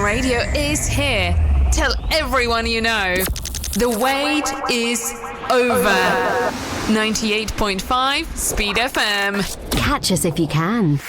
Radio is here. Tell everyone you know. The wait is over. 98.5 Speed FM. Catch us if you can.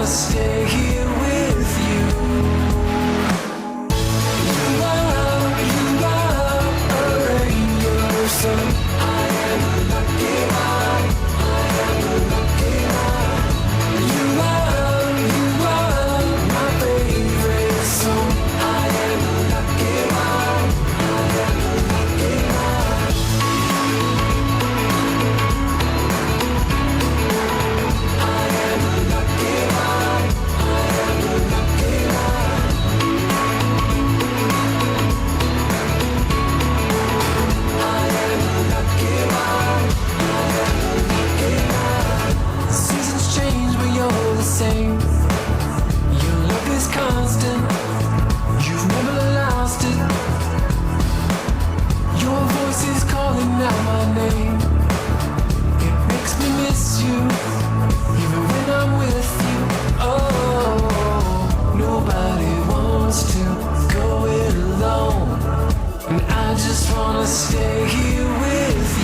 Stay here with you. You are a rainbow sun. I am a lucky one. I am a lucky one. You are my favorite song. I am a lucky one. I am a lucky one. I am a lucky one. Same. Your love is constant. You've never lost it. Your voice is calling out my name. It makes me miss you, even when I'm with you. Oh, nobody wants to go it alone, and I just wanna stay here with you.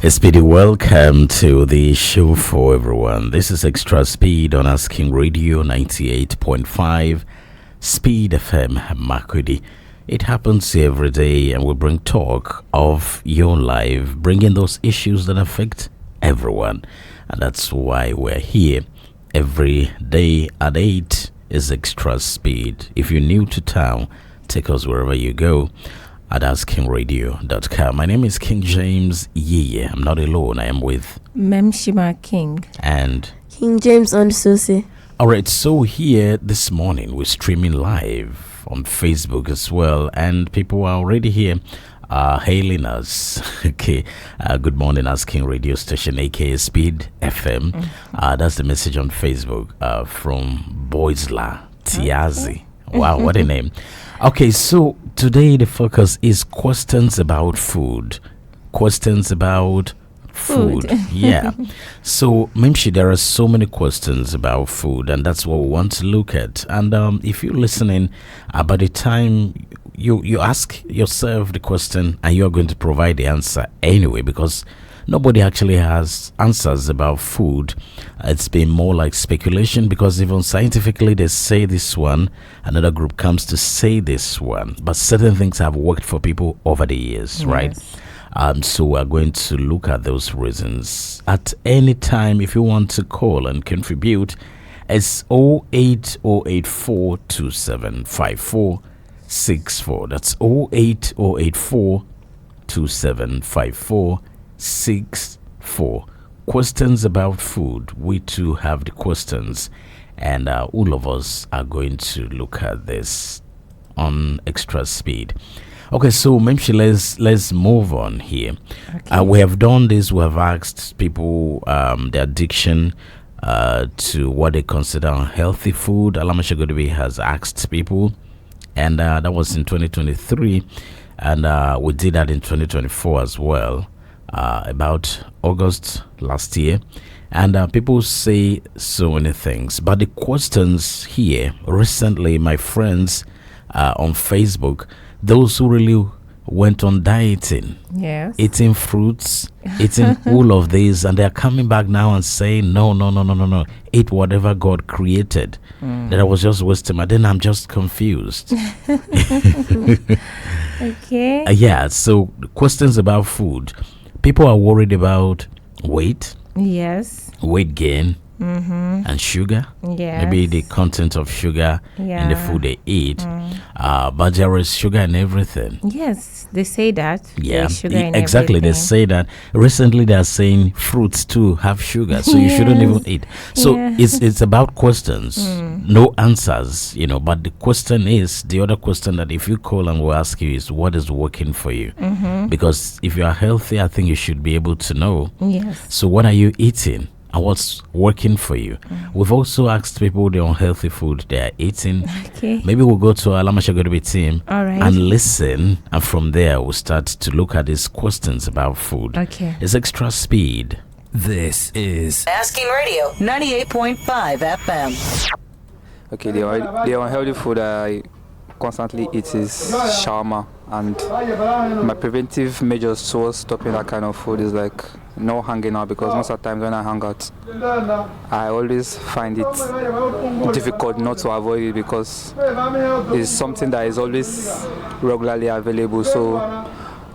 A speedy welcome to the show for everyone. This is Extra Speed on Asking Radio 98.5 Speed FM Makurdi. It happens every day, and we bring talk of your life, bringing those issues that affect everyone. And that's why we're here every day at 8 is Extra Speed. If you're new to town, take us wherever you go at AskingRadio.com. My name is King James YiYE. I'm not alone. I am with Mmemshima King and KiNG JAMES AondoSoose. All right, so here this morning we're streaming live on Facebook as well, and people are already here hailing us. Okay, good morning, Asking Radio Station, aka Speed FM. That's the message on Facebook from Boisla Tiazi. Wow, what a name. Okay, so today the focus is questions about food. Questions about food. Yeah. So, Memshi, there are so many questions about food, and that's what we want to look at. And if you're listening, by the time you ask yourself the question, and you're going to provide the answer anyway, because nobody actually has answers about food. It's been more like speculation, because even scientifically they say this one, another group comes to say this one, but certain things have worked for people over the years, right? So we're going to look at those reasons. At any time, if you want to call and contribute, it's 08084275464. That's 08084275464. Questions about food. We too have the questions, and all of us are going to look at this on Extra Speed. Okay, so maybe let's move on here. Okay. We have done this. We have asked people the addiction to what they consider unhealthy food. Alama Shagodebi has asked people, and that was in 2023, and we did that in 2024 as well. About August last year, and people say so many things, but the questions here recently, my friends on Facebook, those who really went on dieting, Yes. eating fruits, eating all of these, and they're coming back now and saying, no, eat whatever God created. That I was just wasting my. Then I'm just confused. Okay. Yeah, so questions about food. People are worried about weight, Yes. weight gain, and sugar. Yes. Maybe the content of sugar in the Yeah. food they eat. But there is sugar in everything. Yes, they say that. Yeah, There's sugar in exactly. They everything. say that. Recently, they are saying fruits too have sugar, so you shouldn't even eat. So Yeah. it's about questions, no answers, But the question is, the other question that if you call and we'll ask you is, what is working for you? Because if you are healthy, I think you should be able to know. Yes. So what are you eating? And what's working for you? We've also asked people the unhealthy food they are eating. Okay. Maybe we'll go to our Lamashagodobe team All right. and listen, and from there we'll start to look at these questions about food. Okay. It's extra speed. This is Asking Radio 98.5 FM. Okay, the unhealthy food I constantly eat is shawarma, and my preventive measures towards stopping that kind of food is like no hanging out, because most of the times when I hang out, I always find it difficult not to avoid it, because it's something that is always regularly available. So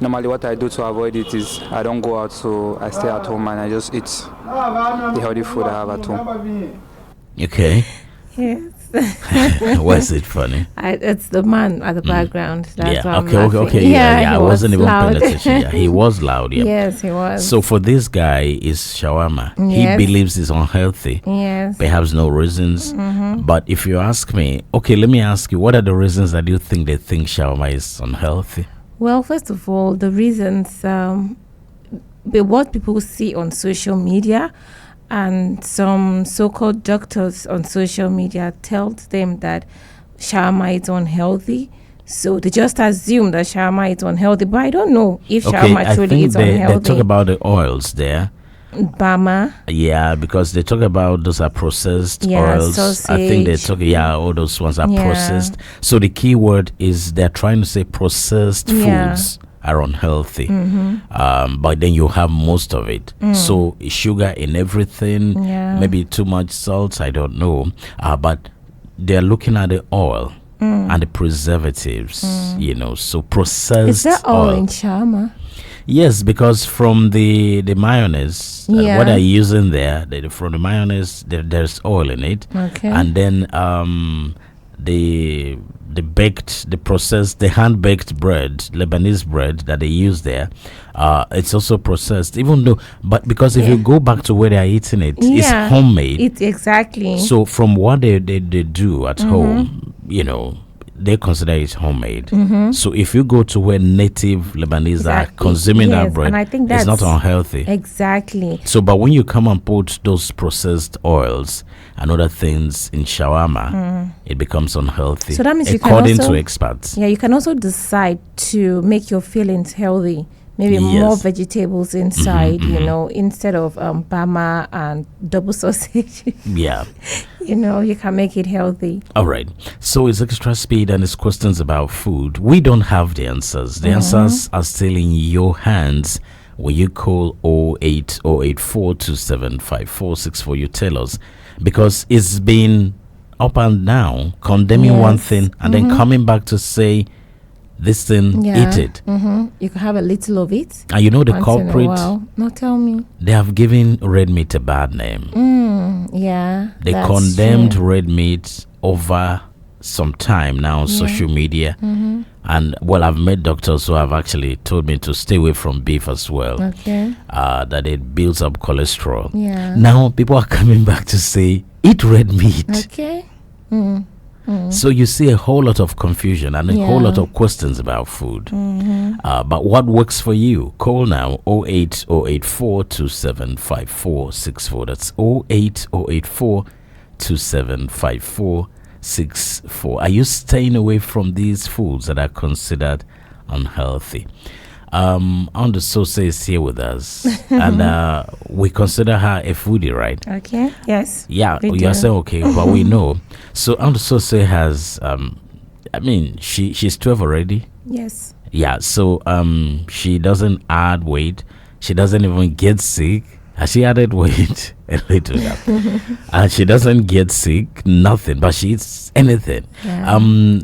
normally what I do to avoid it is I don't go out, so I stay at home and I just eat the healthy food I have at home. Okay. Yes. Why is it funny? It's the man at the background. That's why I'm Okay. laughing. Yeah. I he wasn't even loud. paying attention. Yeah, he was loud. Yeah. Yes, he was. So for this guy, is shawarma. Yes. He believes it's unhealthy. Yes. Perhaps no reasons. But if you ask me, okay, let me ask you, what are the reasons that you think they think shawarma is unhealthy? Well, first of all, the reasons, what people see on social media, and some so-called doctors on social media tells them that shawarma is unhealthy. So they just assume that shawarma is unhealthy. But I don't know if shawarma I truly think is they unhealthy. talk about the oils there. Bama. Yeah, because they talk about those are processed Yeah, oils. I think they sausage. talk, all those ones are Yeah. processed. So the key word is they're trying to say processed Yeah. foods are unhealthy. But then you have most of it. So sugar in everything, Yeah. maybe too much salt, I don't know. But they're looking at the oil and the preservatives, so processed Is there oil oil. in shawarma? Yes, because from the mayonnaise, Yeah. what they're using there, from the mayonnaise, there's oil in it. Okay. And then the processed, the hand-baked bread, Lebanese bread that they use there, it's also processed, even though, but because if you go back to where they're eating it, it's homemade. It's exactly. So from what they do at home, they consider it homemade. So if you go to where native Lebanese are consuming that Yes, bread, and I think it's not that's unhealthy. Exactly. So, but when you come and put those processed oils and other things in shawarma, it becomes unhealthy. So that means you can according also- to experts. Yeah, you can also decide to make your fillings healthy. Maybe more Yes. vegetables inside, instead of bama and double sausage. Yeah. You can make it healthy. All right. So it's extra speed and it's questions about food. We don't have the answers. The answers are still in your hands. When you call 08084275464, you tell us, because it's been up and down, condemning one Yes. thing and then coming back to say this thing, eat it. You can have a little of it. And you know the once in a culprit, while. No, tell me. they have given red meat a bad name. Yeah. They that's condemned true. red meat over some time now on social media. And well, I've met doctors who have actually told me to stay away from beef as well. Okay. That it builds up cholesterol. Yeah. Now people are coming back to say, eat red meat. Okay. So you see a whole lot of confusion and a whole Yeah. lot of questions about food. But what works for you? Call now 08084275464. That's 08084275464. Are you staying away from these foods that are considered unhealthy? AondoSoose is here with us, and we consider her a foodie, right? Okay. Yes. Yeah, we you're do. saying okay, but we know. So AondoSoose has I mean, she's 12 already. Yes. Yeah, so she doesn't add weight. She doesn't even get sick. Has she added weight? A little and she doesn't get sick, nothing, but she eats anything. Yeah.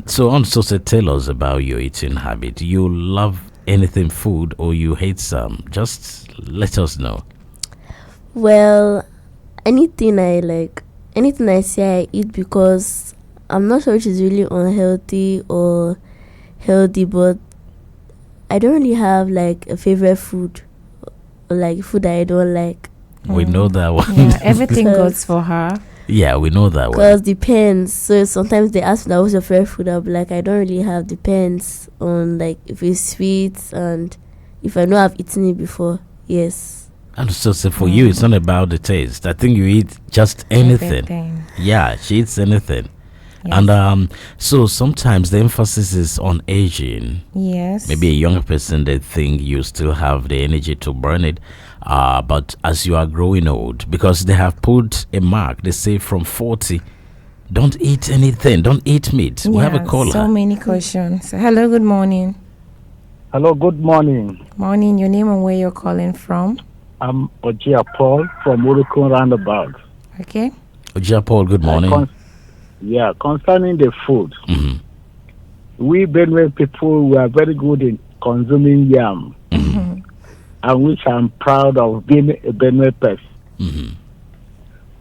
So tell us about your eating habit. You love anything food or you hate some? Just let us know. Well, anything I say I eat because I'm not sure which is really unhealthy or healthy, but I don't really have like a favorite food or like food that I don't like. We know that one. Yeah, everything goes for her. Yeah, we know that one. Because depends. So sometimes they ask me that what's your favorite food. I'll be like, I don't really have. Depends on like if it's sweet and if I know I've eaten it before. Yes. And so for you, it's not about the taste. I think you eat just anything. Yeah, she eats anything. Yes. And so sometimes the emphasis is on aging. Yes. Maybe a younger person, they think you still have the energy to burn it. But as you are growing old, because they have put a mark, they say from 40, don't eat anything, don't eat meat. We have a caller. So many questions. Hello, good morning. Hello, good morning. Morning, your name and where you're calling from. I'm Ojia Paul from Urukun Roundabout. Okay. Ojia Paul, good morning. Concerning the food, we Benue people, we are very good in consuming yam, and which I'm proud of being a Benue person.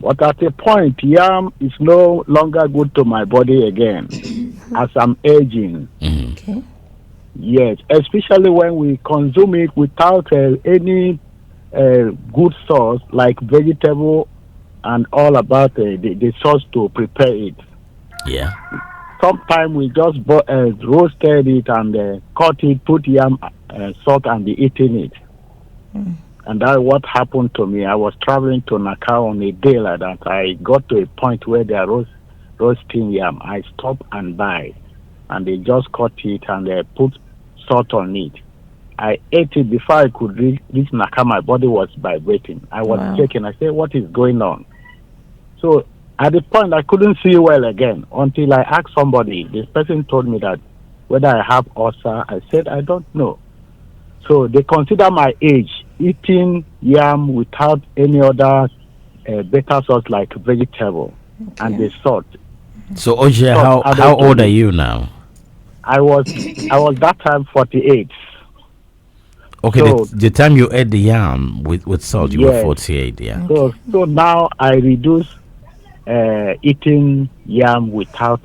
But at a point, yam is no longer good to my body again as I'm aging. Okay. Yes, especially when we consume it without any good sauce like vegetable and all about the sauce to prepare it. Yeah. Sometimes we just roasted it and cut it, put yam, salt, and be eating it. And that's what happened to me. I was traveling to Nakao on a day like that. I got to a point where they are roasting yam. I stopped and buy, and they just cut it and they put salt on it. I ate it before I could reach Nakao. My body was vibrating. I was shaking. I said, "What is going on?" So at the point, I couldn't see well again until I asked somebody. This person told me that whether I have ulcer. I said, I don't know. So they consider my age eating yam without any other better sauce like vegetable and the salt. So Ojia, how old are you now? I was that time 48. Okay, So, the time you ate the yam with salt, you were 48, yeah. So now I reduce eating yam without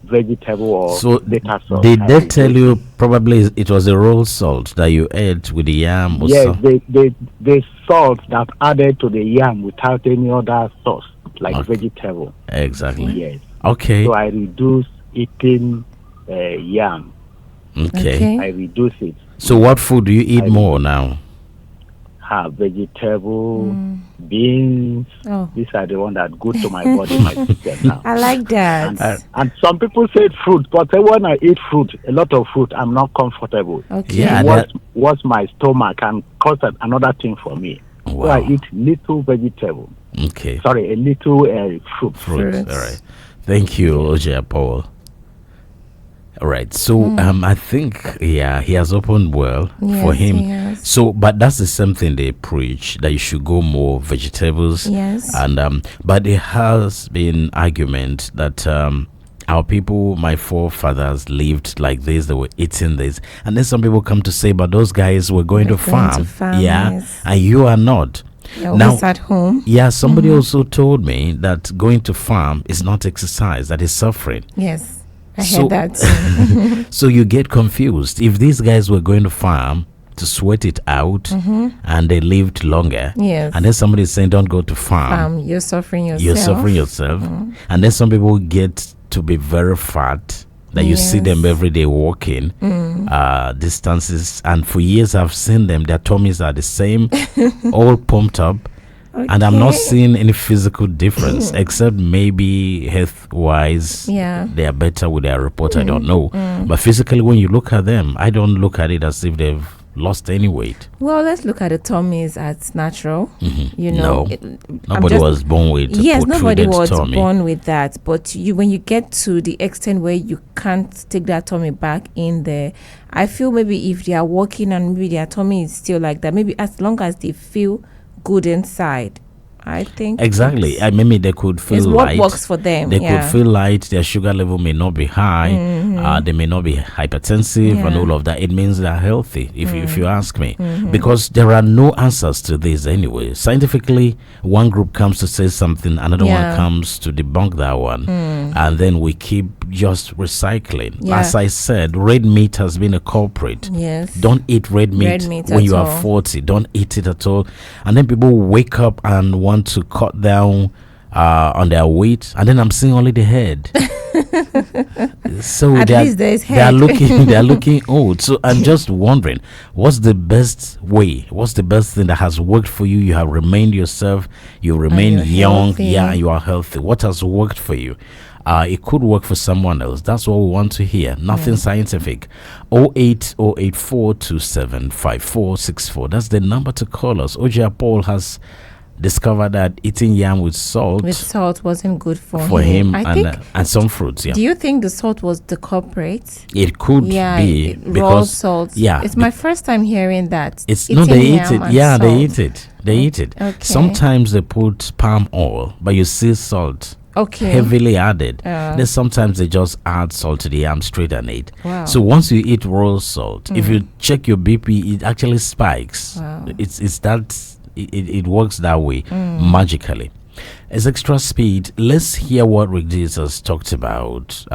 vegetable or better sauce. Did they tell you probably it was a roll salt that you ate with the yam? Or yes, the salt that added to the yam without any other sauce like vegetable. Exactly. Yes. Okay. So I reduce eating yam. Okay. I reduce it. So what food do you eat more now? Vegetable, beans. These are the ones that good to my body, my system now. I like that. And some people say fruit, but when I eat fruit, a lot of fruit, I'm not comfortable. Okay. Yeah, what's my stomach and cause another thing for me. Wow. So I eat little vegetable. Okay. Sorry, a little fruit. All right. Thank you, Ojia Paul. All right. So I think he has opened well for him. Yes. So but that's the same thing they preach, that you should go more vegetables. Yes. And but there has been argument that our people, my forefathers, lived like this, they were eating this. And then some people come to say, but those guys were going to farm. Yeah. Yes. And you are not. You're Now, always at home. Yeah, somebody also told me that going to farm is not exercise, that is suffering. Yes. I heard that. So you get confused. If these guys were going to farm to sweat it out and they lived longer, Yes. and then somebody is saying don't go to farm, You're suffering yourself. you're suffering yourself. And then some people get to be very fat, that you see them every day walking distances, and for years I've seen them, their tummies are the same, all pumped up. And I'm not seeing any physical difference, except maybe health-wise, they are better with their report. I don't know. But physically, when you look at them, I don't look at it as if they've lost any weight? Well, let's look at the tummies as natural. You No. know, Nobody was born with a yes, nobody protruded was tummy. born with that. But when you get to the extent where you can't take that tummy back in there, I feel maybe if they are walking and maybe their tummy is still like that, maybe as long as they feel good inside, I think Exactly. Maybe they could feel it's light. what works for them. They yeah. could feel light. Their sugar level may not be high. They may not be hypertensive and Yeah. all of that. It means they're healthy, if you ask me. Because there are no answers to this anyway. Scientifically, one group comes to say something, another Yeah. one comes to debunk that one. And then we keep just recycling. Yeah. As I said, red meat has been a culprit. Yes. Don't eat red meat, Red meat when at you are all. 40. Don't eat it at all. And then people wake up and want to cut down on their weight, and then I'm seeing only the head. So At they are, least there's they are head. looking old. So I'm just wondering, what's the best way? What's the best thing that has worked for you? You have remained yourself. You remain you're young. healthy. Yeah, you are healthy. What has worked for you? It could work for someone else. That's what we want to hear. Nothing scientific. 08084275464. That's the number to call us. Oja Paul has discovered that eating yam with salt With salt wasn't good for him I think. and some fruits. Yeah, Do you think the salt was the culprit? it could Yeah, be raw because salt. yeah, It's my first time hearing that. it's Eating no, they eat yam it. and Yeah, they salt. eat it. They eat it. Okay. Sometimes they put palm oil, but you see salt Okay. heavily added. Uh. Then sometimes they just add salt to the yam straight and eat. Wow. So once you eat raw salt, if you check your BP, it actually spikes. Wow. It's that it works that way magically. It's extra speed. Let's hear what Rick Jesus talked about.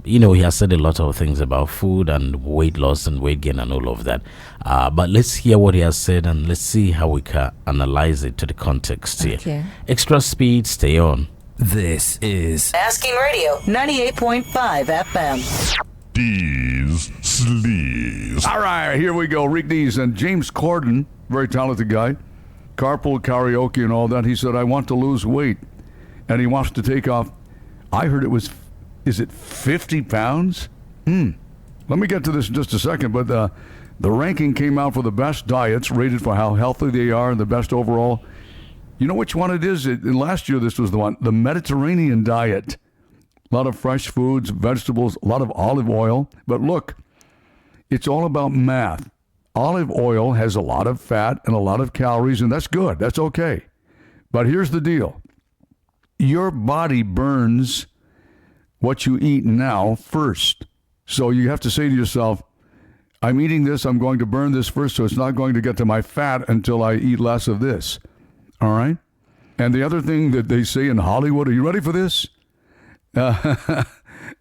He has said a lot of things about food and weight loss and weight gain and all of that. But let's hear what he has said and let's see how we can analyze it to the context here. Okay. Extra speed, stay on. This is Asking Radio 98.5 FM. D's Sleaze. All right, here we go. Rick Dees and James Corden, very talented guy. Carpool karaoke and all that. He said, I want to lose weight. And he wants to take off. I heard it was, is it 50 pounds? Let me get to this in just a second. But the ranking came out for the best diets, rated for how healthy they are and the best overall. You know which one it is? Last year, this was the one, the Mediterranean diet. A lot of fresh foods, vegetables, a lot of olive oil. But look, it's all about math. Olive oil has a lot of fat and a lot of calories, and that's good. That's okay. But here's the deal. Your body burns what you eat now first. So you have to say to yourself, I'm eating this, I'm going to burn this first, so it's not going to get to my fat until I eat less of this. All right? And the other thing that they say in Hollywood, are you ready for this?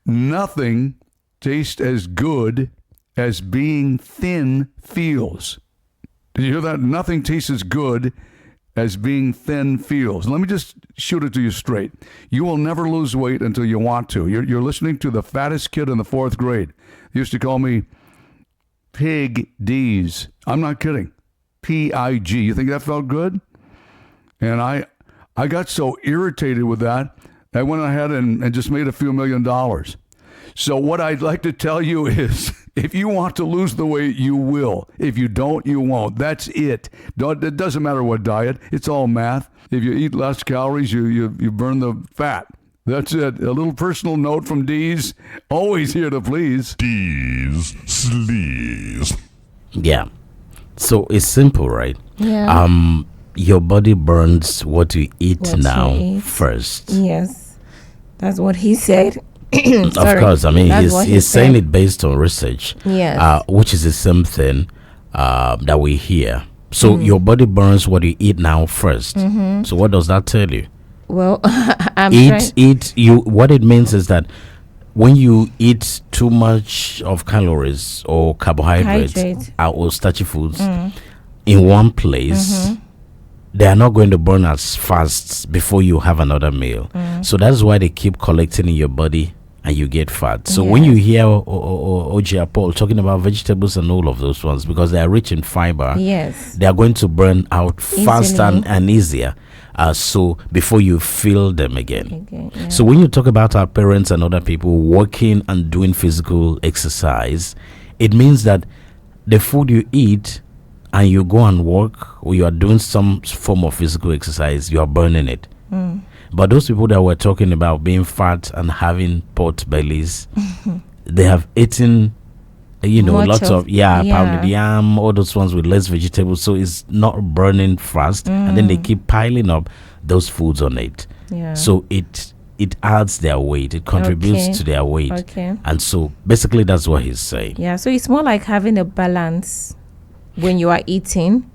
Nothing tastes as good as being thin feels. Did you hear that? Nothing tastes as good as being thin feels. Let me just shoot it to you straight. You will never lose weight until you want to. You're listening to the fattest kid in the 4th grade. They used to call me Pig D's. I'm not kidding. P-I-G. You think that felt good? And I got so irritated with that, I went ahead and just made a few $1 million. So what I'd like to tell you is, if you want to lose the weight, you will. If you don't, you won't. That's it. It doesn't matter what diet. It's all math. If you eat less calories, you burn the fat. That's it. A little personal note from D's. Always here to please. D's Sleaze. Yeah. So it's simple, right? Yeah. Your body burns what you eat What now you eat. first. Yes. That's what he said. Of course, I mean, That's what he he's saying said. it based on research, Yes. which is the same thing that we hear. So your body burns what you eat now 1st. So what does that tell you? Well, I'm trying. What it means is that when you eat too much of calories or carbohydrates Hydrate. or starchy foods in one place, they are not going to burn as fast before you have another meal. So that's why they keep collecting in your body and you get fat. So when you hear OJ Paul talking about vegetables and all of those ones, because they are rich in fiber, Yes. they are going to burn out faster Easily. and easier. So before you feel them again. Okay, yeah. So when you talk about our parents and other people working and doing physical exercise, it means that the food you eat and you go and work or you are doing some form of physical exercise, you are burning it. But those people that were talking about being fat and having pot bellies, they have eaten, lots of pounded yam, all those ones with less vegetables, so it's not burning fast, and then they keep piling up those foods on it. So it adds their weight, it contributes to their weight, and so basically that's what he's saying. So it's more like having a balance when you are eating.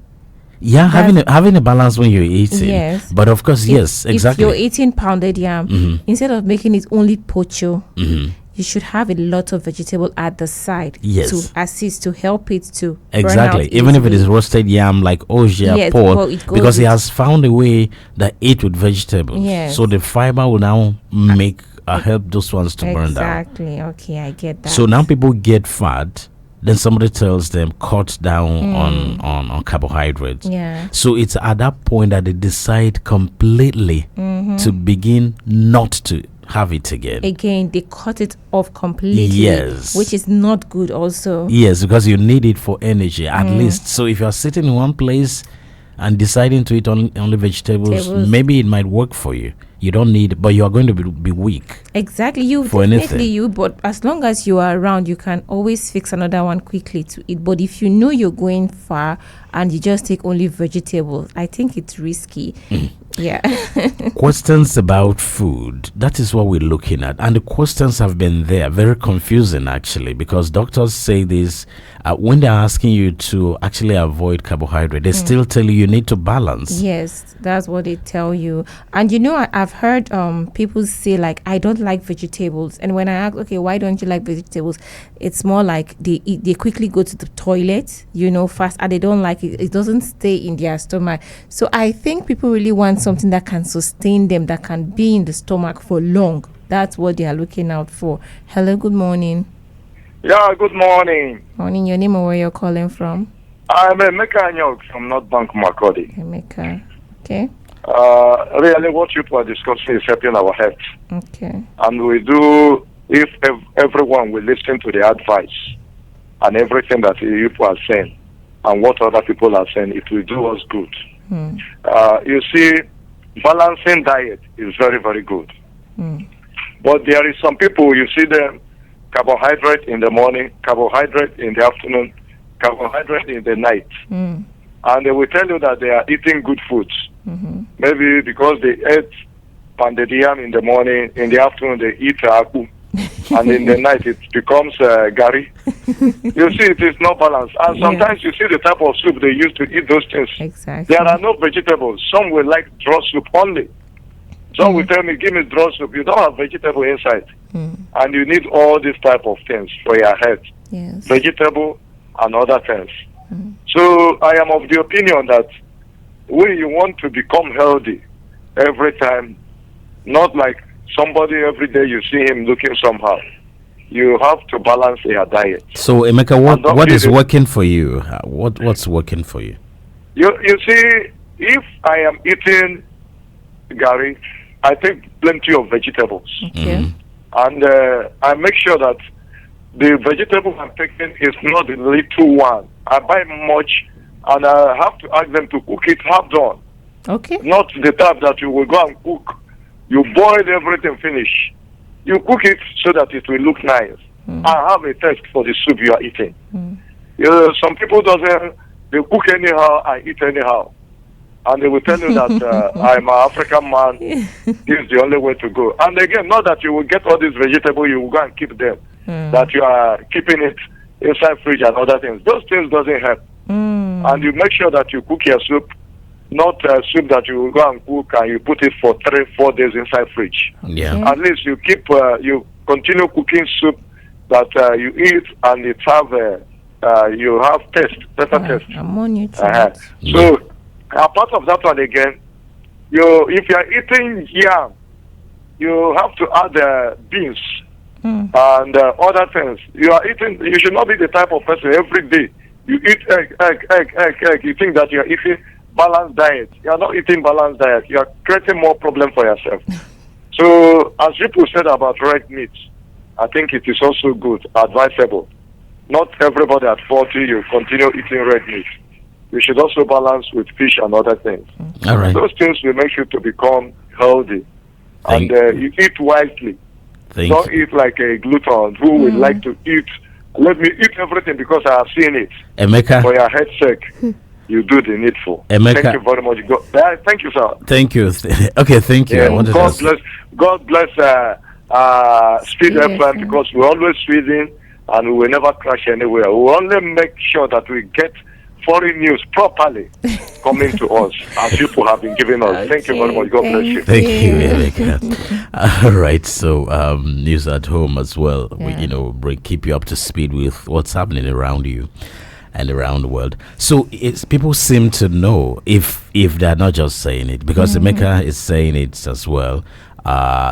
Having a balance when you're eating. Yes. But of course, yes, exactly. If you're eating pounded yam, instead of making it only pocho, you should have a lot of vegetable at the side to assist, to help it to exactly. Even if it is roasted yam like Oja Paul, because he has found a way that eat with vegetables. So the fiber will now make help those ones to burn down. Exactly. Okay, I get that. So now people get fat. Then somebody tells them cut down on carbohydrates. So it's at that point that they decide completely to begin not to have it again. They cut it off completely. Which is not good also. Because you need it for energy at least. So if you're sitting in one place and deciding to eat only vegetables, maybe it might work for you. You don't need, but you are going to be weak. Exactly, but as long as you are around, you can always fix another one quickly to eat. But if you know you're going far and you just take only vegetables, I think it's risky. Questions about food, that is what we're looking at, and the questions have been there, very confusing actually, because doctors say this when they're asking you to actually avoid carbohydrate, they still tell you need to balance. That's what they tell you. And I've heard people say like, I don't like vegetables, and when I ask, okay, why don't you like vegetables, it's more like they quickly go to the toilet fast, and they don't like it. It doesn't stay in their stomach. So I think people really want something that can sustain them, that can be in the stomach for long. That's what they are looking out for. Hello, good morning. Good morning. Morning, your name or where you're calling from? I'm Emeka from North Bank, Makodi. Emeka, okay. Really what you are discussing is helping our health. Okay. And we do, if everyone will listen to the advice and everything that you are saying and what other people are saying, it will do us good. You see, balancing diet is very, very good. But there is some people, you see them, carbohydrate in the morning, carbohydrate in the afternoon, carbohydrate in the night. And they will tell you that they are eating good foods. Maybe because they ate pounded yam in the morning, in the afternoon they eat aku, and in the night it becomes gari. You see, it is not balanced. And sometimes you see the type of soup they use to eat those things. There are no vegetables. Some will like draw soup only. Some will tell me, give me draw soup. You don't have vegetable inside. And you need all these type of things for your health. Vegetable and other things. So I am of the opinion that when you want to become healthy every time, not like somebody every day you see him looking somehow. You have to balance your diet. So Emeka, what is working for you? What's working for you? You see, if I am eating gari, I take plenty of vegetables. And I make sure that the vegetable I'm taking is not the little one. I buy much, and I have to ask them to cook it half done. Not the type that you will go and cook. You boil everything, finish. You cook it so that it will look nice. I have a taste for the soup you are eating. Some people they cook anyhow, I eat anyhow. And they will tell you that I'm an African man. This is the only way to go. And again, not that you will get all these vegetables, you will go and keep them. That you are keeping it inside fridge and other things. Those things doesn't help. And you make sure that you cook your soup, not soup that you will go and cook and you put it for 3-4 days inside fridge. At least you keep, you continue cooking soup that you eat and it have, you have taste, better taste. So, apart of that one again, if you are eating yam, you have to add beans and other things. You should not be the type of person every day you eat egg. You think that you are eating balanced diet. You are not eating balanced diet. You are creating more problem for yourself. So, as people said about red meat, I think it is also good, advisable not everybody at 40 you continue eating red meat. You should also balance with fish and other things. All right. Those things will make you to become healthy. Thank And you eat wisely. Don't eat like a glutton who would like to eat. Let me eat everything because I have seen it. Emeka. For your head's sake, you do the needful. Emeka. Thank you very much. Thank you, sir. Thank you. Okay, thank you. Yeah, I wanted God bless Speed FM because we're always speeding and we will never crash anywhere. We will only make sure that we get foreign news properly coming to us as people have been giving us. Okay, thank you very much. God bless you. Thank you, Emeka. All right, so news at home as well. We, keep you up to speed with what's happening around you and around the world. So people seem to know if they're not just saying it, because Emeka is saying it as well.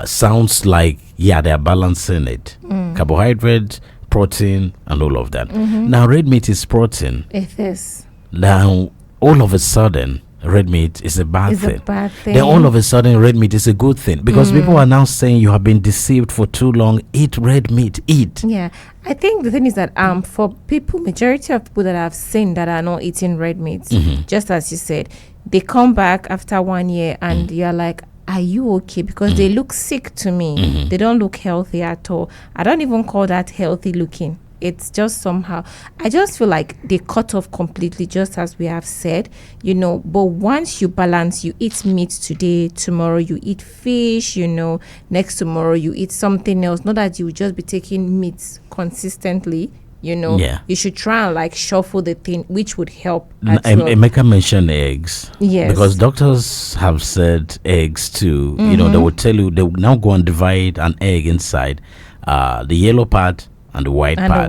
Sounds like they're balancing it. Carbohydrate, protein, and all of that. Now red meat is protein. It is. Now all of a sudden red meat is a bad thing. Then all of a sudden red meat is a good thing, because people are now saying you have been deceived for too long. Eat red meat. Eat. Yeah, I think the thing is that for people, majority of people that I've seen that are not eating red meat, just as you said, they come back after 1 year and you're like, are you okay? Because they look sick to me. They don't look healthy at all. I don't even call that healthy looking. It's just somehow, I just feel like they cut off completely, just as we have said, but once you balance, you eat meat today, tomorrow you eat fish, next tomorrow you eat something else. Not that you just be taking meat consistently. You should try and shuffle the thing, which would help. Emeka mentioned eggs. Yes. Because doctors have said eggs too. They will tell you, they will now go and divide an egg inside the yellow part and the white part.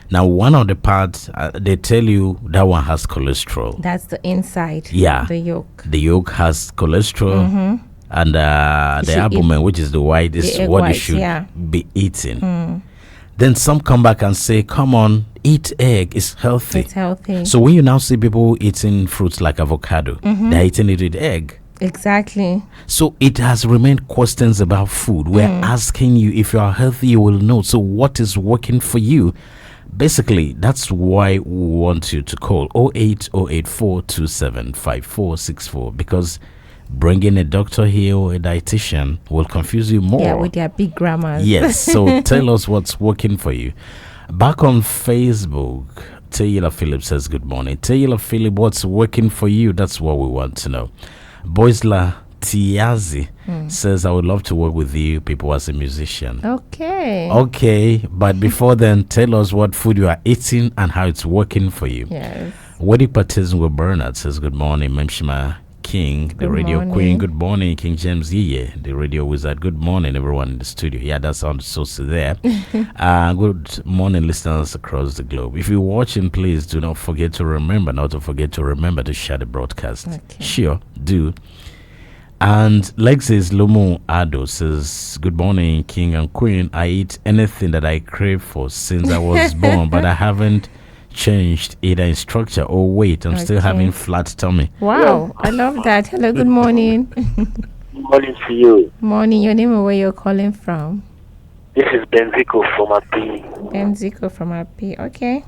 Now, one of the parts, they tell you that one has cholesterol. That's the inside. Yeah. The yolk. The yolk has cholesterol. And the albumin, which is the white, is what you should be eating. Then some come back and say, come on, eat egg, it's healthy. It's healthy. So when you now see people eating fruits like avocado, they're eating it with egg. Exactly. So it has remained questions about food. We're asking you, if you are healthy, you will know. So what is working for you? Basically, that's why we want you to call 08084275464, because bringing a doctor here or a dietitian will confuse you more. Yeah, with their big grammars. Yes, so tell us what's working for you. Back on Facebook, Taylor Philip says good morning. Taylor Philip, what's working for you? That's what we want to know. Boisla Tiazi says, I would love to work with you people as a musician. Okay, but before then, tell us what food you are eating and how it's working for you. Yes. Wedding Partisan with Bernard says good morning. Mmemshima King, the radio queen. Good morning, King James Yiye, the radio wizard. Good morning, everyone in the studio. Yeah, that's AondoSoose there. Good morning, listeners across the globe. If you're watching, please do not forget to remember to share the broadcast. Sure, do. And Lexis Lumu Ado says, good morning, King and Queen. I eat anything that I crave for since I was born, but I haven't changed either in structure or weight. I'm still having flat tummy. Wow, I love that. Hello, good morning. Good morning to you. Morning. Your name and where you're calling from? This is Benzico from Api. Benzico from Api. Okay.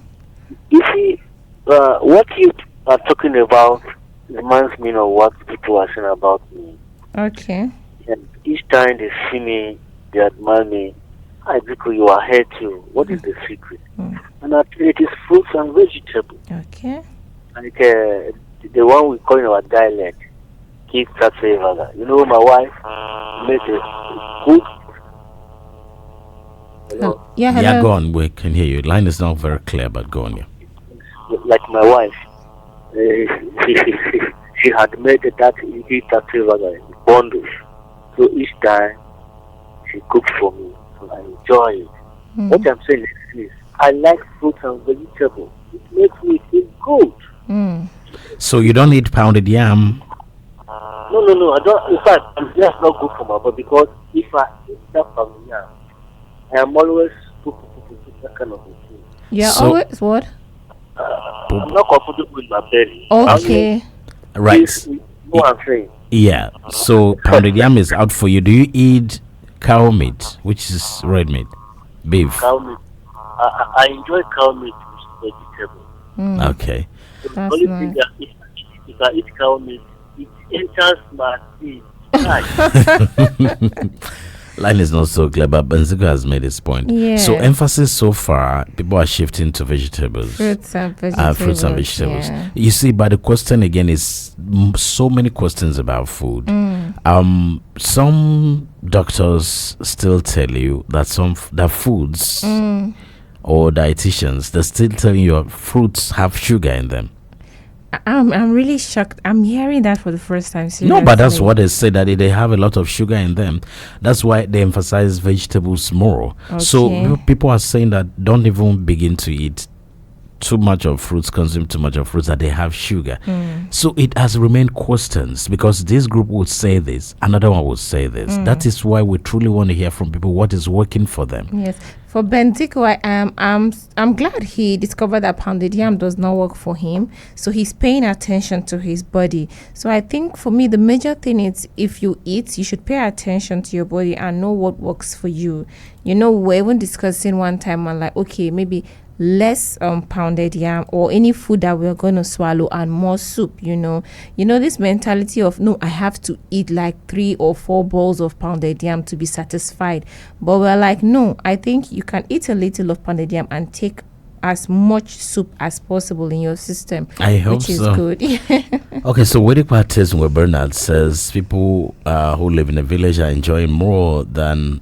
You see, what you are talking about reminds me of what people are saying about me. Okay. And each time they see me, they admire me. Hi, Zico, you are here too. What is the secret? And it is fruits and vegetables. Okay. Like the one we call in our dialect, xTRa. You know, my wife made a good. Hello? Hello. Yeah, go on. We can hear you. Line is not very clear, but go on. Yeah. Like my wife, she had made that xTRa in bundles. So each time she cooked for me. So I enjoy it. What I'm saying is, I like fruits and vegetables. It makes me feel good. So you don't eat pounded yam? No, I don't. In fact, that's not good for my body, because if I eat that pounded yam, I am always that kind of thing. Yeah, always what? I'm not comfortable with my belly. Okay. Right. You know what I'm saying? Yeah. So pounded yam is out for you. Do you eat cow meat, which is red meat? Beef? Cow meat. I enjoy cow meat with vegetable. Okay. So the only thing that if I eat cow meat, it enters my teeth. Line is not so clear, but Benzigo has made his point. Yeah. So emphasis so far, people are shifting to vegetables. Fruits and vegetables. Yeah. You see, but the question again is so many questions about food. Some doctors still tell you that that foods or dietitians, they're still telling you fruits have sugar in them. I'm really shocked. I'm hearing that for the first time. Seriously. No, but that's what they say, that they have a lot of sugar in them. That's why they emphasize vegetables more. Okay. So people are saying that don't even begin to eat too much of fruits, consume too much of fruits, that they have sugar. So it has remained questions, because this group would say this, another one would say this. That is why we truly want to hear from people what is working for them. Yes. For Bentiko, I'm glad he discovered that pounded yam does not work for him. So he's paying attention to his body. So I think for me, the major thing is, if you eat, you should pay attention to your body and know what works for you. You know, we're even discussing one time on like, okay, maybe less pounded yam or any food that we're going to swallow and more soup. You know this mentality of, no, I have to eat like 3 or 4 bowls of pounded yam to be satisfied. But we're like, no, I think you can eat a little of pounded yam and take as much soup as possible in your system. I hope which is so. Good. Okay, so Waiting Parties where Bernard says people who live in a village are enjoying more than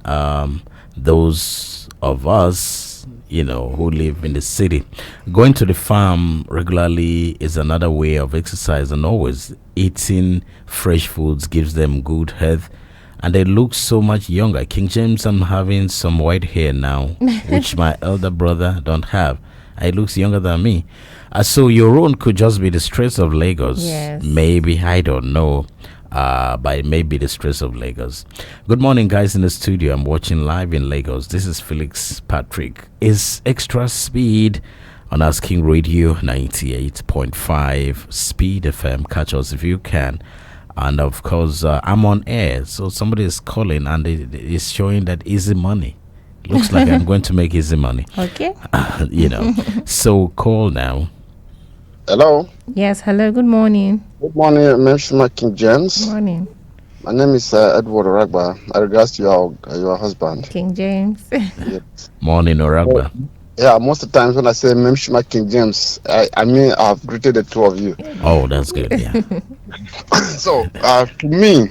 those of us, who live in the city. Going to the farm regularly is another way of exercise, and always eating fresh foods gives them good health, and they look so much younger. King James, I'm having some white hair now, which my elder brother don't have. He looks younger than me. So your own could just be the stress of Lagos. Yes. Maybe, I don't know. But it may be the stress of Lagos. Good morning, guys, in the studio. I'm watching live in Lagos. This is Felix Patrick. Is extra speed on our King Radio 98.5 Speed FM. Catch us if you can. And of course, I'm on air. So somebody is calling and it is showing that easy money. Looks like I'm going to make easy money. Okay. So call now. Hello. Yes, hello, good morning. Good morning, Mmemshima, King James. Good morning. My name is Edward Oragba. I regards to your husband. King James. Yes. Morning, Oragba. Yeah, most of the times when I say Mmemshima, King James, I mean I've greeted the two of you. Oh, that's good, yeah. So, to me,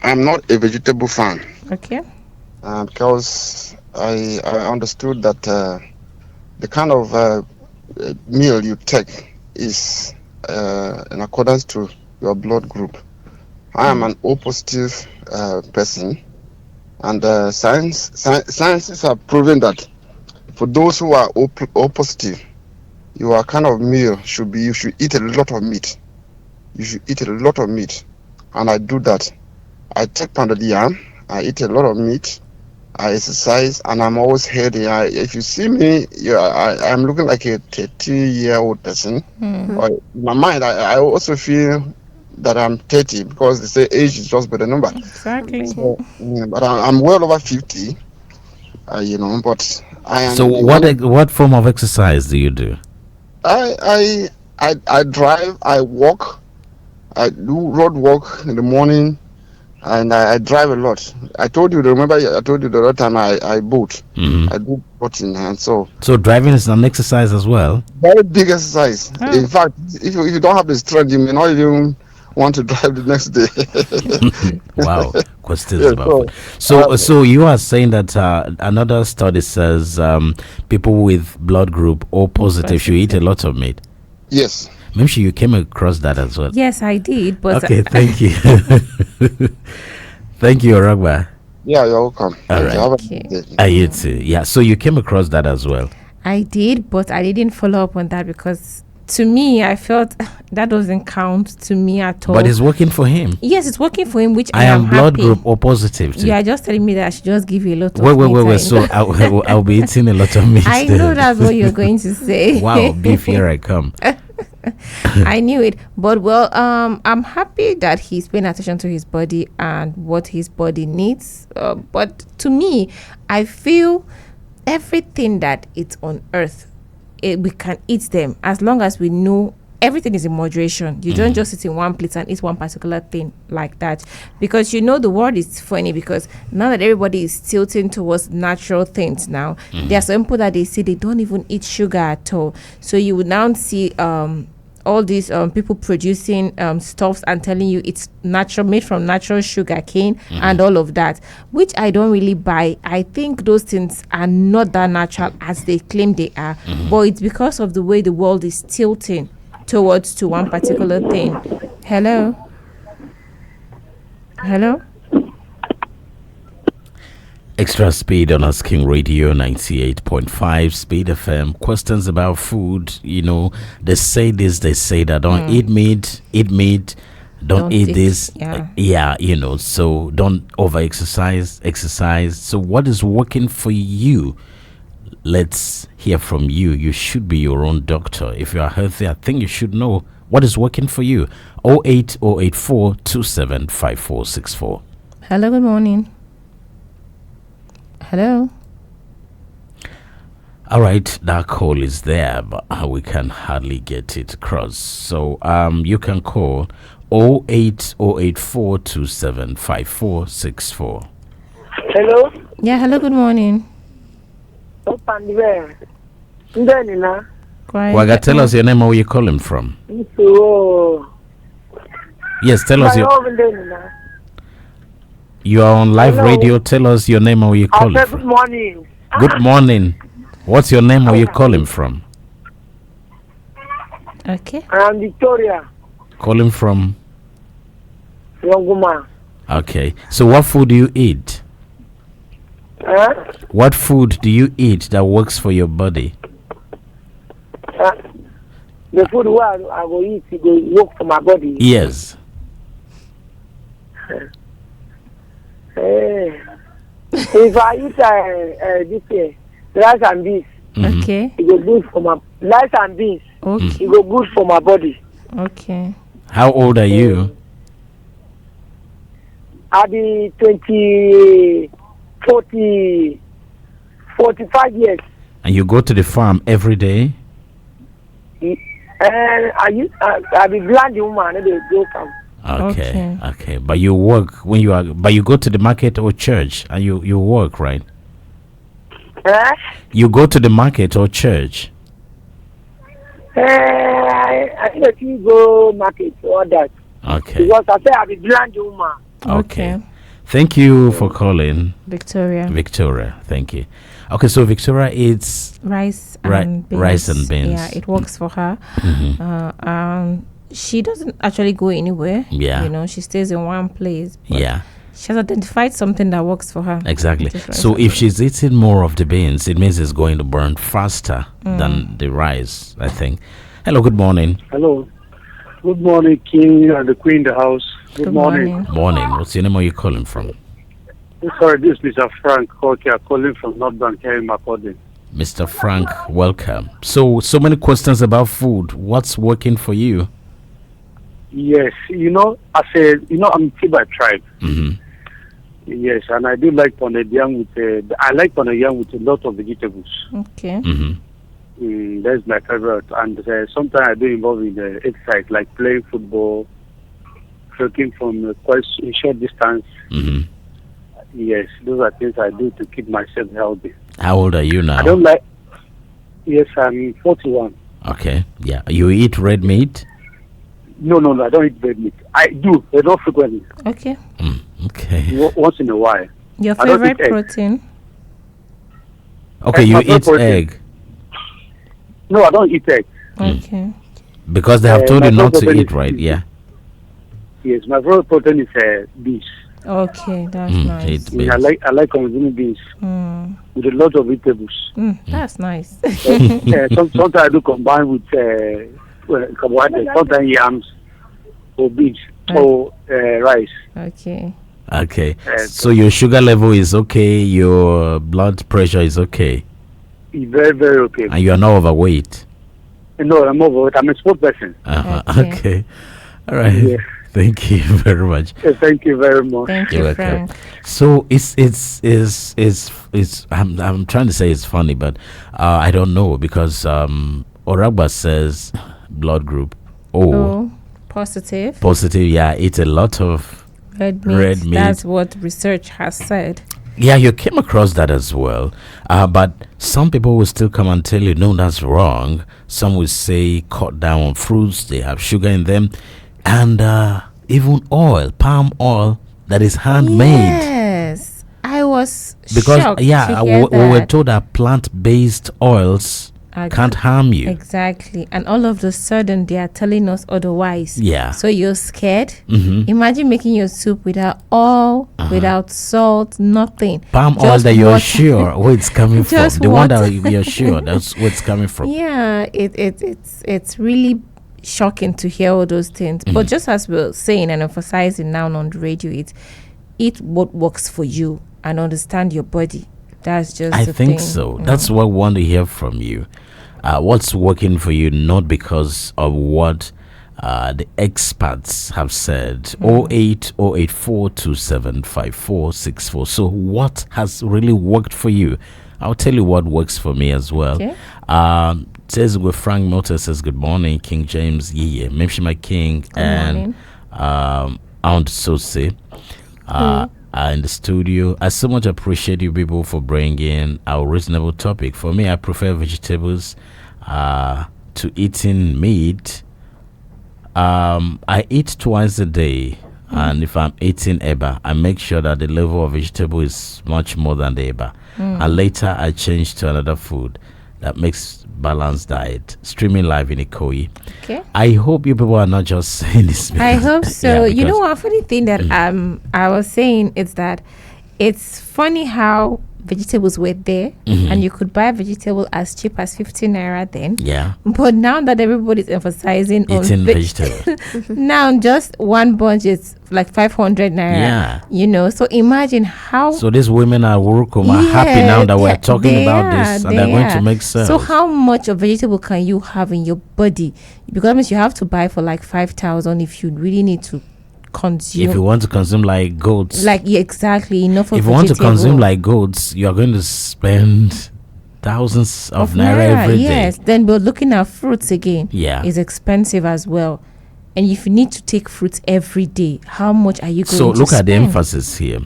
I'm not a vegetable fan. Okay. Because I understood that the kind of meal you take is in accordance to your blood group. I am an O positive person, and sciences have proven that for those who are O positive, your kind of meal you should eat a lot of meat. You should eat a lot of meat, and I do that. I take pounded yam. I eat a lot of meat. I exercise, and I'm always healthy. If you see me, I'm looking like a 30-year-old person. In my mind, I also feel that I'm 30, because they say age is just but a number. Exactly. So, but I'm well over 50. But I am. So what form of exercise do you do? I drive. I walk. I do road walk in the morning. And I drive a lot. I told you the other time I boat. I do boating, and so driving is an exercise as well. Very big exercise. In fact, if you don't have the strength, you may not even want to drive the next day. Wow, questions about food. So you are saying that another study says people with blood group O positive should eat a lot of meat. Yes. Maybe you came across that as well. Yes, I did. But okay, thank you. Thank you, Oragba. Yeah, you're welcome. All right. You too. Yeah, so you came across that as well. I did, but I didn't follow up on that, because to me, I felt that doesn't count to me at all. But it's working for him. Yes, it's working for him, which I am blood happy. group O positive too. You are just telling me that I should just give you a lot of wait. So I'll be eating a lot of meat. I know that's what you're going to say. Wow, beef, here I come. I knew it. But I'm happy that he's paying attention to his body and what his body needs. But to me, I feel everything that is on earth, we can eat them as long as we know everything is in moderation. You don't just sit in one place and eat one particular thing like that, because the world is funny, because now that everybody is tilting towards natural things now, there are some people that they say they don't even eat sugar at all. So you would now see all these people producing stuffs and telling you it's natural, made from natural sugar cane and all of that, which I don't really buy. I think those things are not that natural as they claim they are, but it's because of the way the world is tilting towards to one particular thing. Hello. Extra speed on us King Radio 98.5 Speed FM. Questions about food, they say this, they say that. Don't eat meat, don't eat this. So don't over exercise. So what is working for you? Let's hear from you. You should be your own doctor. If you are healthy, I think you should know what is working for you. 08084 275464. Hello, good morning. Hello. All right, that call is there, but we can hardly get it across. So you can call 08084 275464. Hello. Yeah, hello, good morning. Waga, tell us your name and where you're calling from. Yes, tell us you are on live radio. Tell us your name and where you're calling from. Good morning. Good morning. What's your name and where you're calling from? Okay. I'm Victoria. Calling from? Yonguma. Okay. So what food do you eat? What food do you eat that works for your body? The food I go eat, it go work for my body. Yes. If I eat this rice and beans, okay, it go good for my rice and beans. Okay, it go good for my body. Okay. How old are you? I'll be 45 years. And you go to the farm every day? And I be blind woman. They go come. Okay. But you work but you go to the market or church and you work, right? You go to the market or church? I let you go market or that. Okay. Because I say I be blind woman. Okay. Thank you for calling. Victoria, thank you. Okay, so Victoria eats rice and beans. Rice and beans. Yeah, it works for her. She doesn't actually go anywhere. Yeah. She stays in one place. Yeah. She has identified something that works for her. Exactly. So if she's eating more of the beans, it means it's going to burn faster than the rice, I think. Hello, good morning. Hello. Good morning, King and the Queen in the house. Good morning. Morning. What's your name? Where are you calling from? Sorry, this is Mr. Frank Kokia calling from North Bank here in Makodi. Mr. Frank, welcome. So many questions about food. What's working for you? Yes, I'm Tiba tribe. Yes, and I do like pounded yam with I like pounded yam with a lot of vegetables. Okay. That's my favorite. And sometimes I do involve in the exercise, like playing football, trekking from quite a short distance. Yes, those are things I do to keep myself healthy. How old are you now? I don't like. Yes, I'm 41. Okay. Yeah. You eat red meat? No, I don't eat red meat. I do, but not frequently. Okay. Okay. Once in a while. Your favorite protein? Okay, you eat egg. No, I don't eat egg. Okay. Because they have told you not to eat, right? Yeah. Yes, my favorite protein is beef. Okay, that's nice. I like consuming beans with a lot of vegetables. That's nice. Sometimes I do combine with sometimes yams or beans or rice. Okay. So your sugar level is okay, your blood pressure is okay. Very, very okay. And you are not overweight. No, I'm overweight. I'm a sport person. Okay. All right. Yeah. Thank you very much. Thank you very much. Thank You're you, welcome. Frank. So it's I'm trying to say it's funny, but I don't know because Oragba says blood group Oh, positive. positive. Yeah, it's a lot of Red meat. red meat. That's what research has said. Yeah, you came across that as well. But some people will still come and tell you, no, that's wrong. Some will say cut down on fruits, they have sugar in them. And even oil, palm oil that is handmade. Yes. I was Because, shocked yeah, to hear we were that. told that plant-based oils can't harm you. Exactly. And all of a sudden, they are telling us otherwise. Yeah. So you're scared. Mhm. Imagine making your soup without oil, without salt, nothing. Palm oil Just that you're water. sure where it's coming from. Just The one water. that you're sure that's where it's coming from. Yeah, it's really shocking to hear all those things. But just as we're saying and emphasizing now on the radio, it's eat what works for you and understand your body. That's just I the think thing. so. That's what we want to hear from you. What's working for you, not because of what the experts have said. 08084275464. So what has really worked for you? I'll tell you what works for me as well. Okay. Says with Frank Motor says good morning, King James Yiye, Mmemshima King, and AondoSoose in the studio. I so much appreciate you people for bringing our reasonable topic. For me, I prefer vegetables to eating meat. I eat twice a day, and if I'm eating eba, I make sure that the level of vegetable is much more than the eba. And later I change to another food that makes balanced diet. Streaming live in Ikoyi. Okay. I hope you people are not just saying this. I hope so. Yeah, You know because- what? Funny thing that I was saying is that it's funny how vegetables were there and you could buy vegetable as cheap as 15 naira then. Yeah. But now that everybody's emphasizing Eating on vegetable. now just one bunch is like 500 naira. Yeah. You know, so imagine how So these women at Wurukum are happy now that we're talking about this and they're going to make sense. So how much of vegetable can you have in your body? Because that means you have to buy for like 5,000 if you really need to consume. If you want to consume like goats, Like, yeah, exactly, enough of if you want to vegetable. consume like goats, you are going to spend thousands of naira every day. Yes, then we're looking at fruits again. Yeah. It's expensive as well. And if you need to take fruits every day, how much are you going So to look at the spend? emphasis here.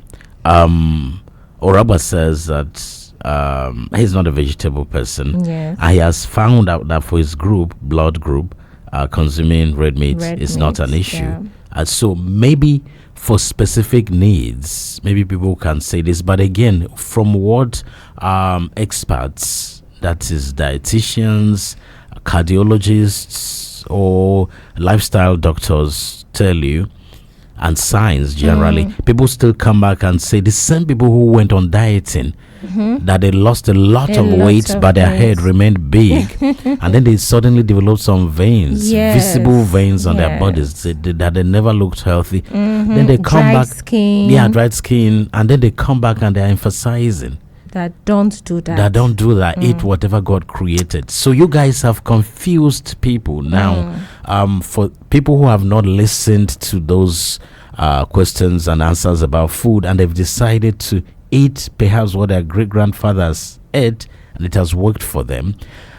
Oraba says that he's not a vegetable person. Yes. And he has found out that for his group, blood group, consuming red meat Red is not an meat, issue. yeah. So maybe for specific needs, maybe people can say this. But again, from what experts, that is dietitians, cardiologists, or lifestyle doctors tell you, and science generally, people still come back and say the same people who went on dieting that they lost a lot A of lot weight of but their weight. head remained big and then they suddenly developed some veins, Yes, visible veins on their yes. bodies that they never looked healthy. Then they come Dried back, skin. yeah, dried skin, and then they come back and they're emphasizing That don't do that. that don't do that, eat whatever God created. So you guys have confused people now. For people who have not listened to those questions and answers about food, and they've decided to eat perhaps what their great grandfathers ate, and it has worked for them.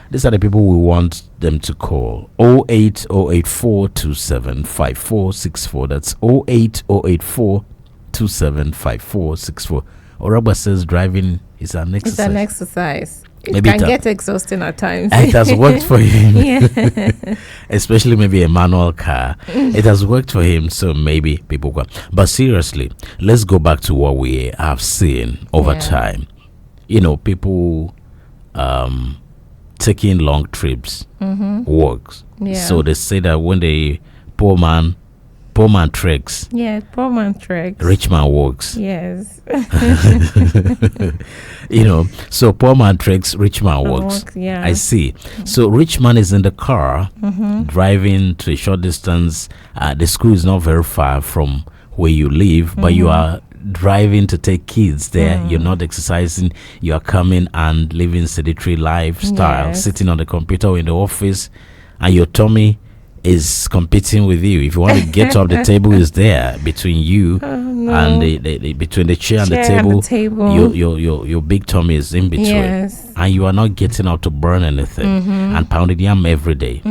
These are the people we want them to call. 08084275464. That's 08084275464. Oraba says driving is an exercise. It's an exercise. It Maybe can it get exhausting at times. It has worked for him. Yeah. Especially maybe a manual car. It has worked for him, so maybe people can. But seriously, let's go back to what we have seen over time. You know, people taking long trips works. Yeah. So they say that when the poor man treks, Yeah, poor man treks. rich man walks. Yes. You know, so poor man treks, rich man walks. Yeah. I see. So rich man is in the car driving to a short distance. The school is not very far from where you live, but you are driving to take kids there. You're not exercising. You are coming and living sedentary lifestyle, Yes. sitting on the computer or in the office, and your tummy is competing with you. If you want to get up, the table is there between you and the between the chair and the table. Your big tummy is in between, and you are not getting out to burn anything and pounding yam every day.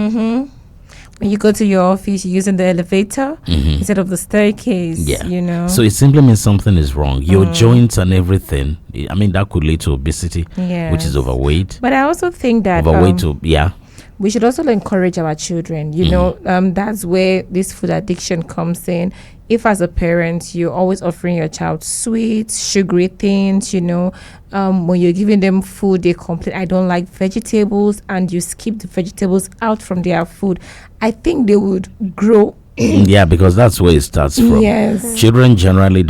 When you go to your office, you're using the elevator instead of the staircase. So it simply means something is wrong. Your joints and everything. I mean, that could lead to obesity, which is overweight. But I also think that we should also encourage our children. That's where this food addiction comes in. If as a parent you're always offering your child sweets, sugary things, when you're giving them food, they complain, I don't like vegetables, and you skip the vegetables out from their food, I think they would grow. Because that's where it starts from. Children generally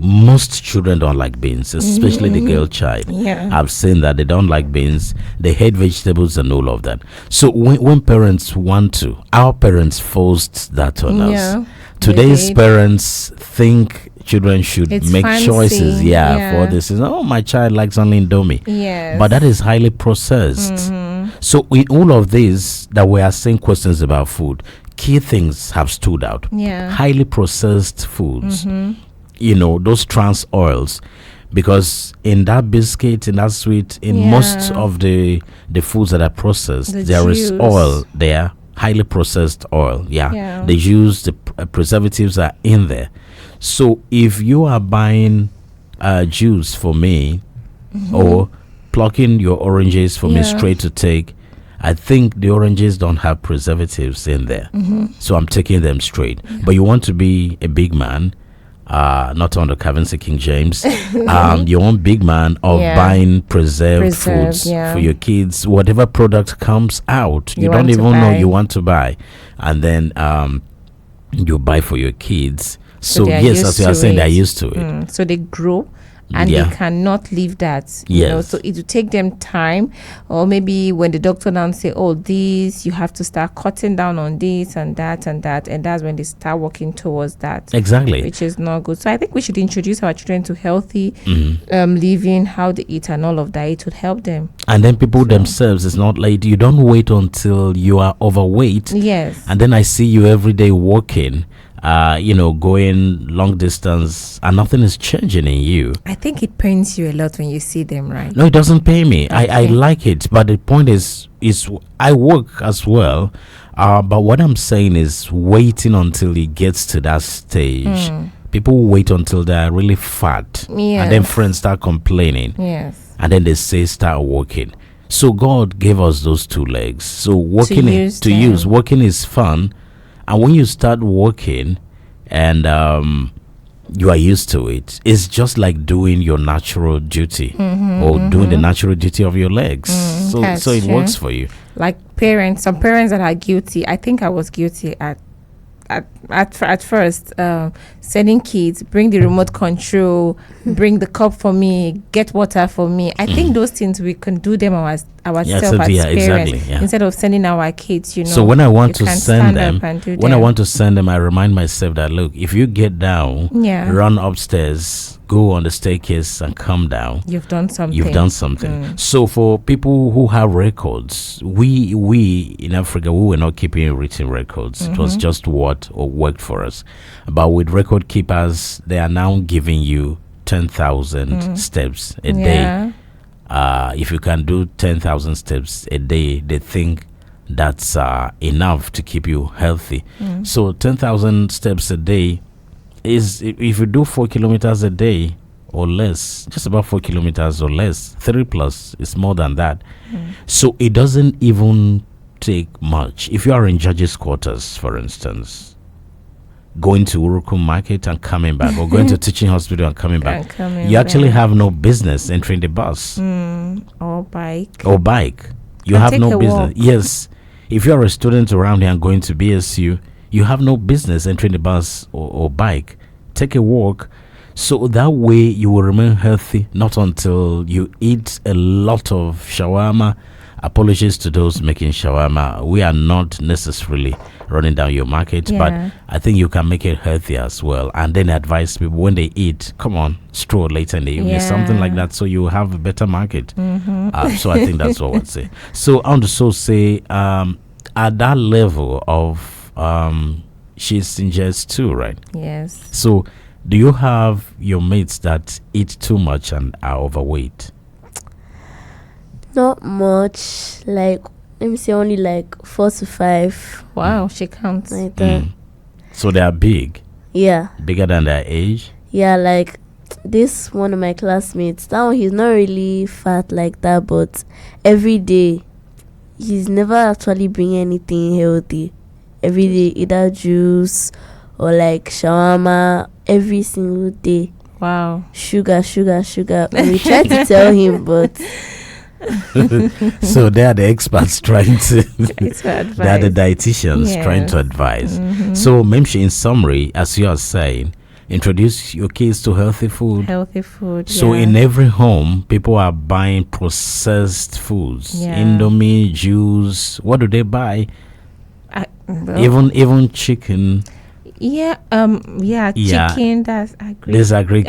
most children don't like beans, especially the girl child. I've seen that they don't like beans, they hate vegetables and all of that. So when parents want to, our parents forced that on us. Today's parents think children should make choices for this. Oh, my child likes only Indomie. But that is highly processed. So in all of this that we are saying questions about food, key things have stood out. Highly processed foods, those trans oils, because in that biscuit, in that sweet, in most of the foods that are processed, there is oil there, highly processed oil. They use the preservatives are in there. So if you are buying juice for me or plucking your oranges for me straight to take, I think the oranges don't have preservatives in there. So I'm taking them straight. But you want to be a big man, not on the Cavancy King James. You want big man of buying preserved foods for your kids. Whatever product comes out, you don't even know you want to buy. And then you buy for your kids. So yes, as you are saying, they're used to it. So they grow. And they cannot leave that. So it will take them time, or maybe when the doctor now say, "Oh, this you have to start cutting down on this and that and that," and that's when they start working towards that. Exactly, which is not good. So I think we should introduce our children to healthy living, how they eat, and all of that. It would help them. And then people themselves, it's not like you don't wait until you are overweight. And then I see you every day walking. Going long distance and nothing is changing in you. I think it pains you a lot when you see them, right? No, it doesn't pain me. I like it, but the point is I work as well. But what I'm saying is waiting until it gets to that stage. People wait until they're really fat, and then friends start complaining. And then they say start working. So God gave us those two legs. So working working is fun. And when you start working and you are used to it, it's just like doing your natural duty or doing the natural duty of your legs. So it works for you. Like some parents that are guilty. I think I was guilty at first, sending kids, bring the remote control, bring the cup for me, get water for me. I think those things we can do them ourselves as parents instead of sending our kids. So when I want to send them, I remind myself that look, if you get down, run upstairs, go on the staircase and come down. You've done something. So for people who have records, we in Africa, we were not keeping written records. It was just what worked for us. But with record keepers, they are now giving you 10,000 steps a day. If you can do 10,000 steps a day, they think that's enough to keep you healthy. So 10,000 steps a day is, if you do 4 kilometers a day or less, just about 4 kilometers or less, 3+ is more than that. So it doesn't even take much. If you are in judges' quarters, for instance, going to Urukum Market and coming back, or going to teaching hospital and coming back, you actually have no business entering the bus or bike. You have no business. Yes, if you are a student around here and going to BSU, you have no business entering the bus or bike. Take a walk. So that way you will remain healthy, not until you eat a lot of shawarma. Apologies to those making shawarma. We are not necessarily running down your market, but I think you can make it healthy as well. And then advise people when they eat, come on, stroll later in the evening, something like that, so you have a better market. So I think that's what I would say. So AondoSoose say, at that level of she's in just 2, right? Yes. So do you have your mates that eat too much and are overweight? Not much. Like, let me say only like 4 to 5. Wow, she counts. Like that. So they are big? Yeah. Bigger than their age? Yeah, like this one of my classmates, that one, he's not really fat like that, but every day he's never actually bring anything healthy. Every day, either juice or like shawarma every single day. Wow. Sugar. And we try to tell him, but so they are the experts trying to they are the dietitians Yes. trying to advise. So Mmemshima, in summary, as you are saying, introduce your kids to healthy food. Healthy food. So yeah. in every home, people are buying processed foods. Yeah. Indomie, juice. What do they buy? Well, Even chicken. Yeah, Yeah. chicken. That's agri. There's agri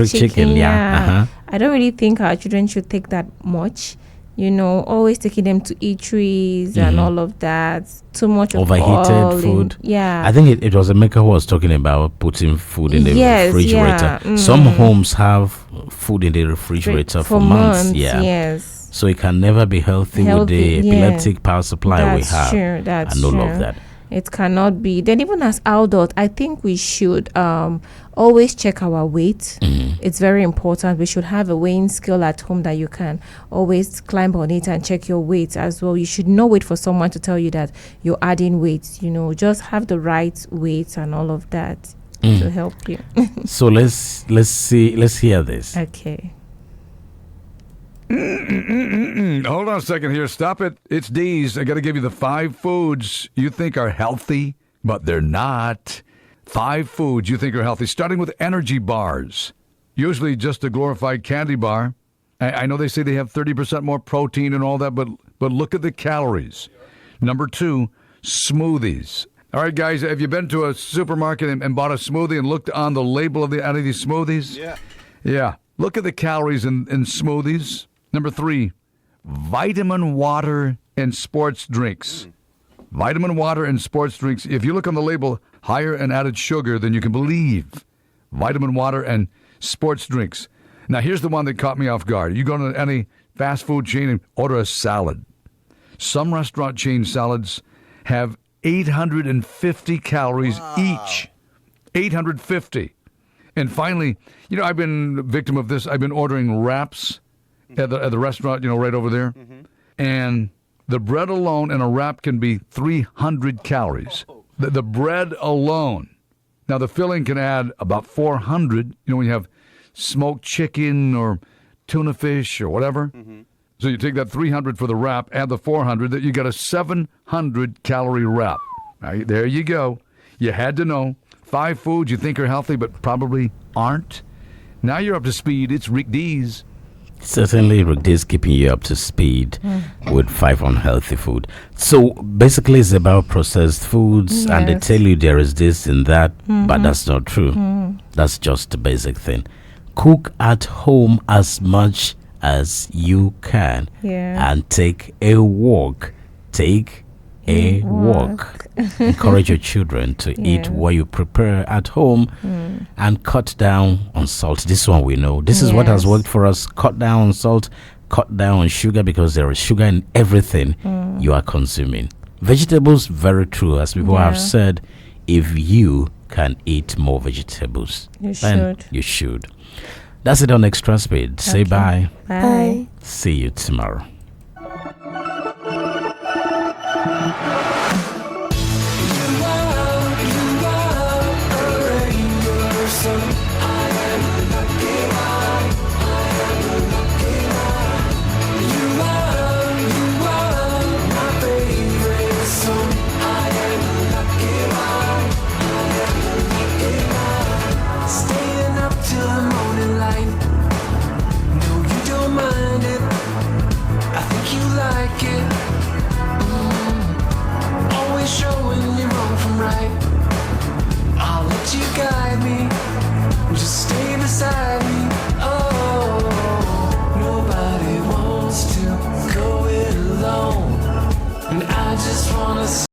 chicken. Yeah. Uh-huh. I don't really think our children should take that much. You know, always taking them to eateries and all of that. Too much of Overheated food. Yeah. I think it was a maker who was talking about putting food in the refrigerator. Yeah. Some homes have food in the refrigerator for months. Yeah. Yes. So it can never be healthy with the epileptic power supply we have. True. That's and all true. of that. It cannot be. Then even as adults, I think we should always check our weight. It's very important. We should have a weighing scale at home that you can always climb on it and check your weight as well. You should not wait for someone to tell you that you're adding weight. You know, just have the right weight and all of that to help you. So let's hear this. Okay. Hold on a second here. Stop it. It's D's. I got to give you the 5 foods you think are healthy, but they're not. 5 foods you think are healthy, starting with energy bars. Usually just a glorified candy bar. I know they say they have 30% more protein and all that, but look at the calories. Number 2, smoothies. All right, guys, have you been to a supermarket and bought a smoothie and looked on the label of any of these smoothies? Yeah. Yeah. Look at the calories in smoothies. Number 3, vitamin water and sports drinks. Vitamin water and sports drinks. If you look on the label, higher in added sugar than you can believe. Vitamin water and sports drinks. Now, here's the one that caught me off guard. You go to any fast food chain and order a salad. Some restaurant chain salads have 850 calories each. 850. And finally, you know, I've been a victim of this. I've been ordering wraps at the restaurant, you know, right over there. And the bread alone in a wrap can be 300 calories. The bread alone. Now, the filling can add about 400, you know, when you have smoked chicken or tuna fish or whatever. So you take that 300 for the wrap, add the 400, that you get a 700-calorie wrap. Right, there you go. You had to know. 5 foods you think are healthy but probably aren't. Now you're up to speed. It's Rick D's. Certainly, Rick D's keeping you up to speed with 5 unhealthy food. So basically, it's about processed foods, and they tell you there is this and that, but that's not true. That's just the basic thing. Cook at home as much as you can, and take a walk. Take a walk. Encourage your children to eat what you prepare at home and cut down on salt. This one we know. This is what has worked for us. Cut down on salt, cut down on sugar, because there is sugar in everything you are consuming. Vegetables, very true. As people have said, if you can eat more vegetables, then you should. That's it on xTRa Speed. Say bye. Bye. See you tomorrow.